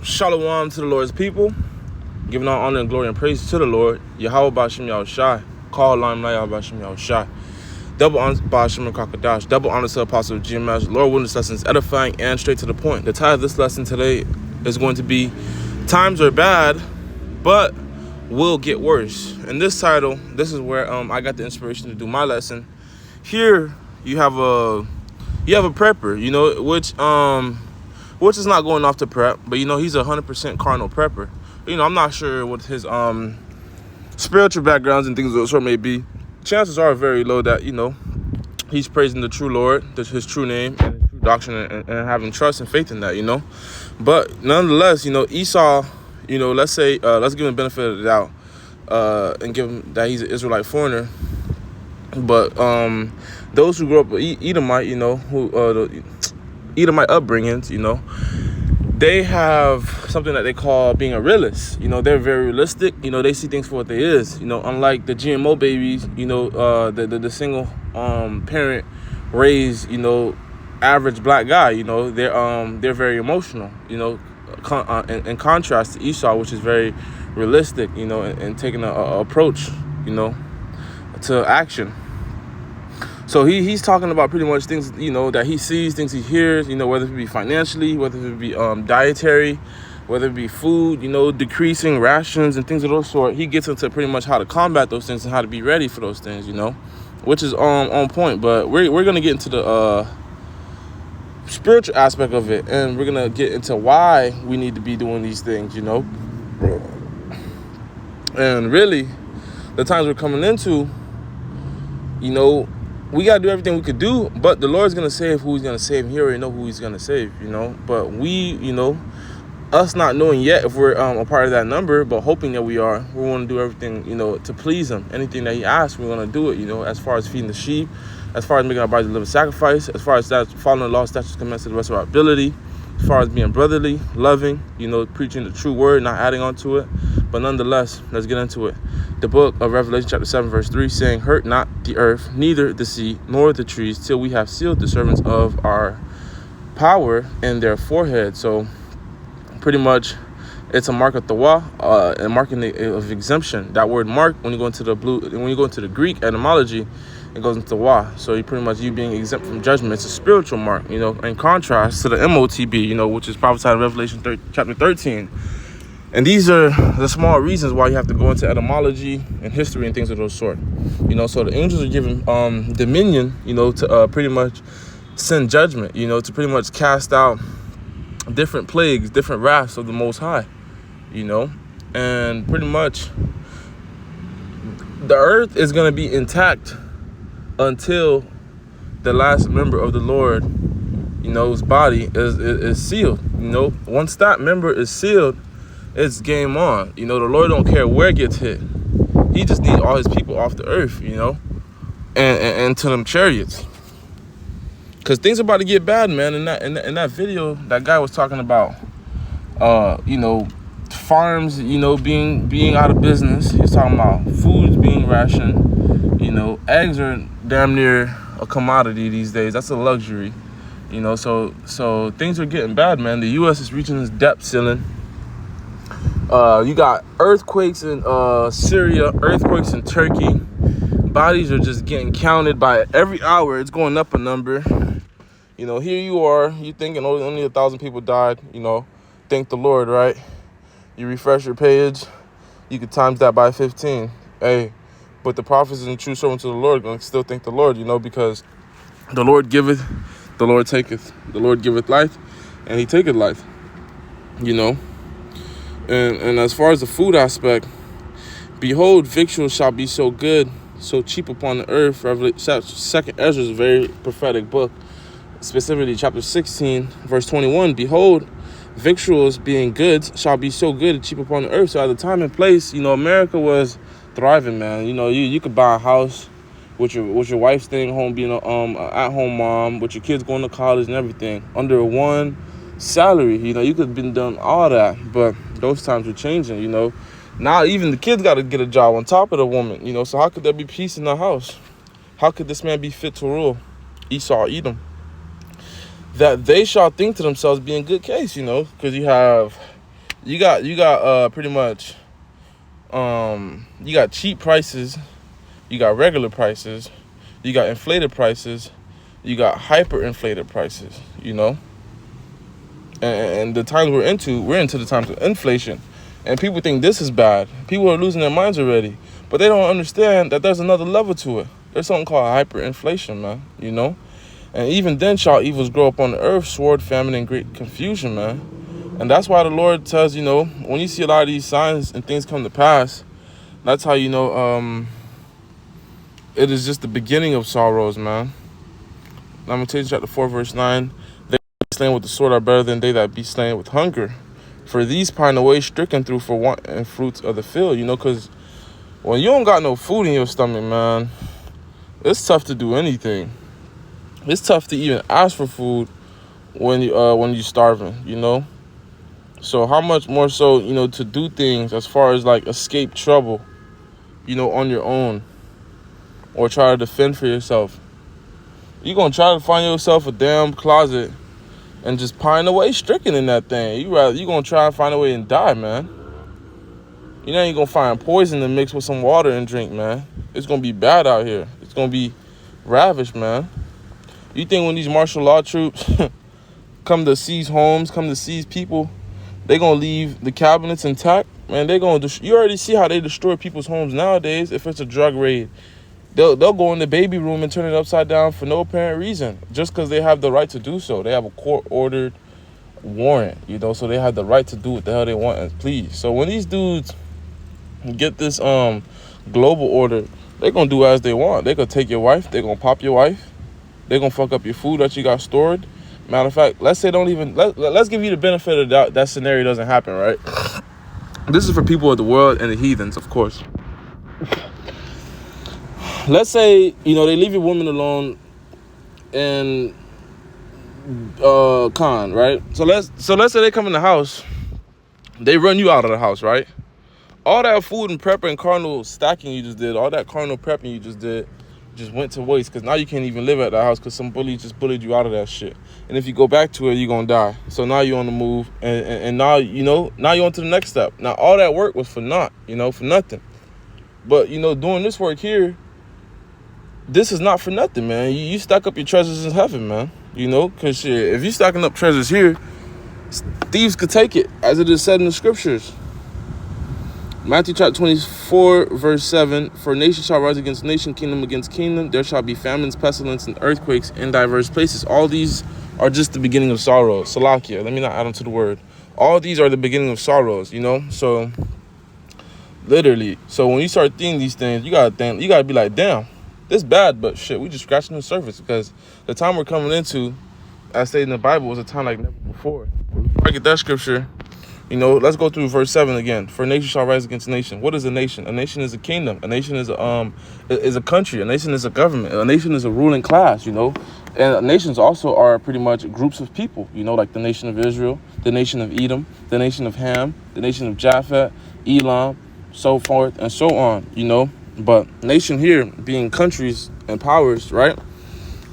Shalom to the Lord's people, giving all honor and glory and praise to the Lord. Yahweh Ba'Shem Yahushai, call Lam Yahweh Ba'Shem Yahushai. Double honor to Ba'Shem Kakadash, double honor to Apostle GMS. Lord willing, this lesson is edifying and straight to the point. The title of this lesson today is going to be Times Are Bad, but Will Get Worse. And this title, this is where I got the inspiration to do my lesson. Here you have a prepper, which is not going off to prep, but he's 100% carnal prepper. I'm not sure what his spiritual backgrounds and things of the sort may be. Chances are very low that he's praising the true Lord, his true name and his true doctrine, and having trust and faith in that. But nonetheless, Esau, let's say let's give him the benefit of the doubt and give him that he's an Israelite foreigner. But those who grew up with Edomite, the Edomite upbringings, they have something that they call being a realist. They're very realistic. They see things for what they is. Unlike the GMO babies, the single parent raised, average black guy. They're very emotional. In contrast to Esau, which is very realistic. And taking a approach, to action. So he's talking about pretty much things, that he sees, things he hears, whether it be financially, whether it be dietary, whether it be food, decreasing rations and things of those sort. He gets into pretty much how to combat those things and how to be ready for those things, which is on point. But we're going to get into the spiritual aspect of it, and we're going to get into why we need to be doing these things, And really, the times we're coming into, we got to do everything we could do, but the Lord's going to save who he's going to save. He already know who he's going to save, But we, us not knowing yet if we're a part of that number, but hoping that we are, we want to do everything, to please him. Anything that he asks, we're going to do it, as far as feeding the sheep, as far as making our bodies a living sacrifice, as far as that, following the law, statutes, commandments to the rest of our ability, as far as being brotherly, loving, preaching the true word, not adding on to it. But nonetheless, let's get into it. The book of Revelation chapter 7 verse 3 saying, hurt not the earth, neither the sea, nor the trees, till we have sealed the servants of our power in their forehead. So pretty much it's a mark of tawah, a marking of exemption. That word mark, when you go into the Greek etymology, it goes into tawah. So you being exempt from judgment. It's a spiritual mark, in contrast to the MOTB, which is prophesied in Revelation chapter 13. And these are the small reasons why you have to go into etymology and history and things of those sort. So the angels are given dominion, to pretty much send judgment, to pretty much cast out different plagues, different wraths of the Most High, And pretty much the earth is going to be intact until the last member of the Lord, his body is sealed. Once that member is sealed, it's game on. The Lord don't care where it gets hit. He just needs all his people off the earth, and to them chariots. Because things are about to get bad, man. In that video, that guy was talking about, farms, being out of business. He's talking about foods being rationed. Eggs are damn near a commodity these days. That's a luxury. So things are getting bad, man. The U.S. is reaching its debt ceiling. You got earthquakes in Syria, earthquakes in Turkey. Bodies are just getting counted by every hour. It's going up a number. Here you are, you thinking only 1,000 people died. Thank the Lord, right? You refresh your page, you could times that by 15. Hey, but the prophets and the true servants of the Lord are going to still thank the Lord, because the Lord giveth, the Lord taketh. The Lord giveth life, and he taketh life, And as far as the food aspect, behold, victuals shall be so good, so cheap upon the earth. Second Ezra is a very prophetic book, specifically chapter 16, verse 21. Behold, victuals being goods shall be so good and cheap upon the earth. So at the time and place, America was thriving, man. You could buy a house with your wife staying home, being a at-home mom, with your kids going to college and everything under one salary. You could have been done all that, but those times were changing. Now even the kids got to get a job on top of the woman. So how could there be peace in the house? How could this man be fit to rule? Esau, Edom. That they shall think to themselves, be in good case, because you have You got pretty much you got cheap prices, you got regular prices, you got inflated prices, you got hyperinflated prices, you know. And the times we're into the times of inflation. And people think this is bad. People are losing their minds already. But they don't understand that there's another level to it. There's something called hyperinflation, man, you know. And even then shall evils grow up on the earth, sword, famine, and great confusion, man. And that's why the Lord tells, you know, when you see a lot of these signs and things come to pass, that's how you know it is just the beginning of sorrows, man. Lamentations chapter 4, verse 9. They that be slain with the sword are better than they that be slain with hunger. For these pine away, stricken through for want and fruits of the field, you know, because when you don't got no food in your stomach, man, it's tough to do anything. It's tough to even ask for food when you're starving, you know. So how much more so, you know, to do things as far as like escape trouble, you know, on your own, or try to defend for yourself. You're gonna try to find yourself a damn closet and just pine away stricken in that thing. You gonna try to find a way and die, man. You know, you're gonna find poison to mix with some water and drink, man. It's gonna be bad out here. It's gonna be ravished, man. You think when these martial law troops come to seize homes, come to seize people, they gonna leave the cabinets intact? Man, they gonna you already see how they destroy people's homes nowadays. If it's a drug raid, they'll go in the baby room and turn it upside down for no apparent reason, just because they have the right to do so. They have a court-ordered warrant, you know, so they have the right to do what the hell they want and please. So when these dudes get this global order, they gonna do as they want. They gonna take your wife, they gonna pop your wife, they gonna fuck up your food that you got stored. Matter of fact, let's say let's give you the benefit of doubt that scenario doesn't happen, right? This is for people of the world and the heathens, of course. Let's say, you know, they leave your woman alone and con, right? So let's say they come in the house, they run you out of the house, right? All that food and prep and carnal stacking you just did, all that carnal prepping you just did, just went to waste, because now you can't even live at that house because some bully just bullied you out of that shit. And if you go back to it, you're gonna die. So now you're on the move, and now, you know, now you're on to the next step. Now all that work was for naught, you know, for nothing. But, you know, doing this work here, this is not for nothing, man. You stack up your treasures in heaven, man, you know, because shit, if you stacking up treasures here, thieves could take it, as it is said in the scriptures. Matthew chapter 24, verse 7, for nation shall rise against nation, kingdom against kingdom. There shall be famines, pestilence, and earthquakes in diverse places. All these are just the beginning of sorrows. Salakia, let me not add on to the word. All these are the beginning of sorrows, you know? So, literally. So when you start thinking these things, you gotta be like, damn, this bad, but shit, we just scratching the surface, because the time we're coming into, as stated in the Bible, was a time like never before. Before I get that scripture, you know, let's go through verse 7 again. For nation shall rise against nation. What is a nation? A nation is a kingdom. A nation is a country. A nation is a government. A nation is a ruling class, you know. And nations also are pretty much groups of people, you know, like the nation of Israel, the nation of Edom, the nation of Ham, the nation of Japheth, Elam, so forth and so on, you know. But nation here being countries and powers, right?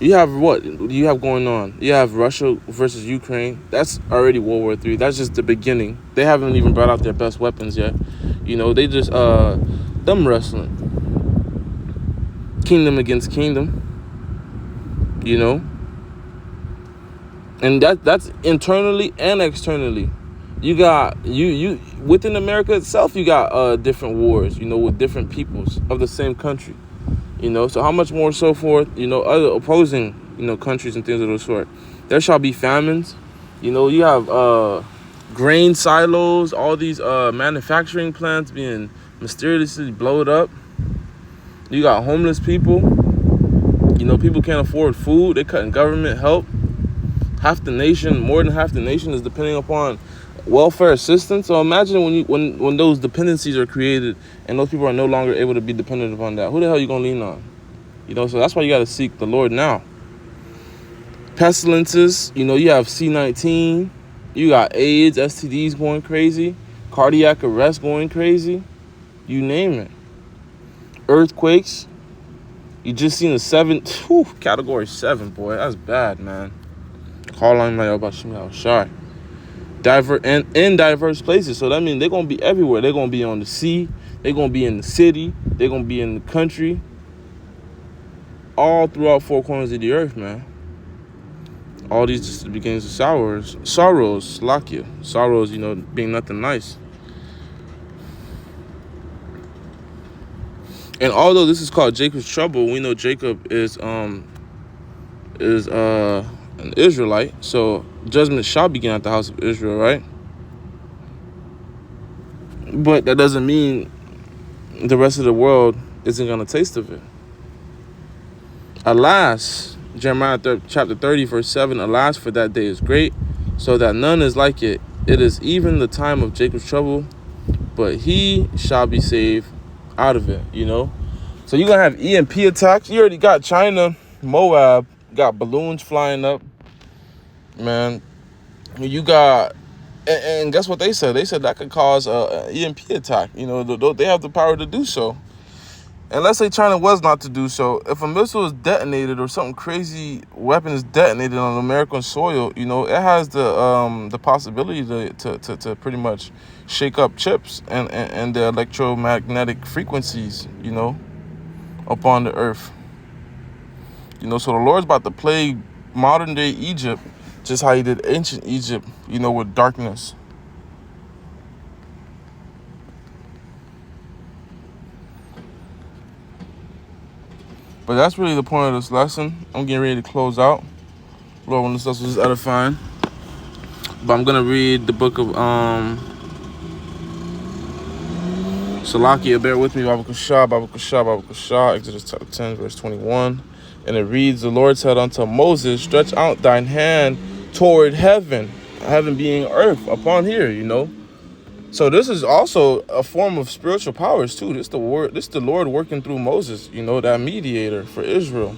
You have what you have going on? You have Russia versus Ukraine. That's already World War III. That's just the beginning. They haven't even brought out their best weapons yet. You know, they just them wrestling. Kingdom against kingdom. You know? And that's internally and externally. You got you within America itself, you got different wars, you know, with different peoples of the same country. You know, so how much more so forth, you know, other opposing, you know, countries and things of those sort. There shall be famines. You know, you have grain silos, all these manufacturing plants being mysteriously blowed up. You got homeless people. You know, people can't afford food. They're cutting government help. Half the nation, more than half the nation is depending upon welfare assistance. So imagine when those dependencies are created and those people are no longer able to be dependent upon that. Who the hell are you gonna lean on? You know, so that's why you gotta seek the Lord now. Pestilences, you know, you have C-19, you got AIDS, STDs going crazy, cardiac arrest going crazy, you name it. Earthquakes, you just seen category 7, boy, that's bad, man. Call on my Shy. in diverse places. So that means they're gonna be everywhere. They're gonna be on the sea. They're gonna be in the city. They're gonna be in the country. All throughout four corners of the earth, man. All these just the beginnings of sorrows, Lakia. Sorrows, being nothing nice. And although this is called Jacob's trouble, we know Jacob is an Israelite. So judgment shall begin at the house of Israel, right? But that doesn't mean the rest of the world isn't gonna taste of it. Alas, Jeremiah chapter 30, verse 7, alas, for that day is great, so that none is like it. It is even the time of Jacob's trouble, but he shall be saved out of it, So you're going to have EMP attacks. You already got China, Moab, got balloons flying up. Man, you got... And guess what they said? They said that could cause an EMP attack. They have the power to do so. And let's say China was not to do so. If a missile is detonated or something crazy weapon is detonated on American soil, it has the possibility to pretty much shake up chips and the electromagnetic frequencies, upon the earth. So the Lord's about to plague modern day Egypt just how he did ancient Egypt, with darkness. But that's really the point of this lesson. I'm getting ready to close out. Lord, when this lesson is edifying. But I'm going to read the book of Salakia. Bear with me. Baba Kushah, Exodus chapter 10, verse 21. And it reads, the Lord said unto Moses, stretch out thine hand toward heaven. Heaven being earth upon here, So this is also a form of spiritual powers too. This is the Lord working through Moses, that mediator for Israel.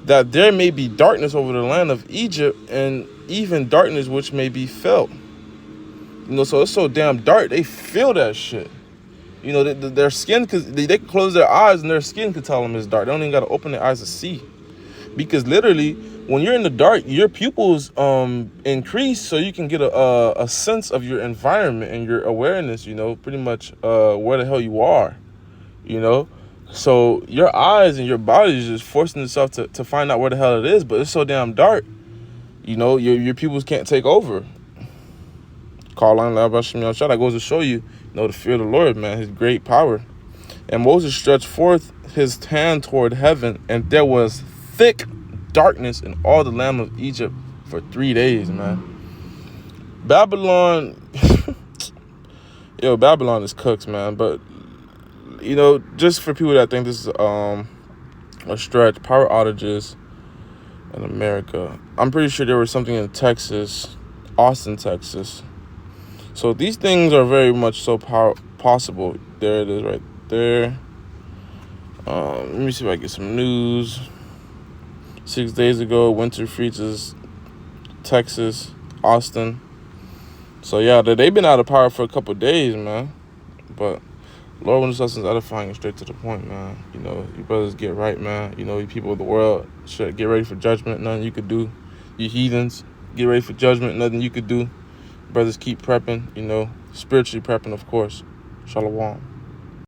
That there may be darkness over the land of Egypt, and even darkness which may be felt. So it's so damn dark, they feel that shit. Their skin, because they can close their eyes and their skin could tell them it's dark. They don't even got to open their eyes to see. Because literally, when you're in the dark, your pupils increase so you can get a sense of your environment and your awareness, pretty much where the hell you are, So your eyes and your body is just forcing itself to find out where the hell it is, but it's so damn dark, your pupils can't take over. That goes to show you, the fear of the Lord, man, his great power. And Moses stretched forth his hand toward heaven, and there was thick darkness in all the land of Egypt for 3 days, man. Babylon, Babylon is cooks, man. But, just for people that think this is a stretch, power outages in America. I'm pretty sure there was something in Texas, Austin, Texas. So these things are very much so possible. There it is right there. Let me see if I get some news. 6 days ago, winter freezes Texas, Austin. So yeah, they've been out of power for a couple of days, man. But Lord, when this lesson's edifying and straight to the point, man. You brothers get right, man. You people of the world should get ready for judgment. Nothing you could do. You heathens, get ready for judgment. Nothing you could do. Brothers keep prepping, spiritually prepping, of course. Shalom.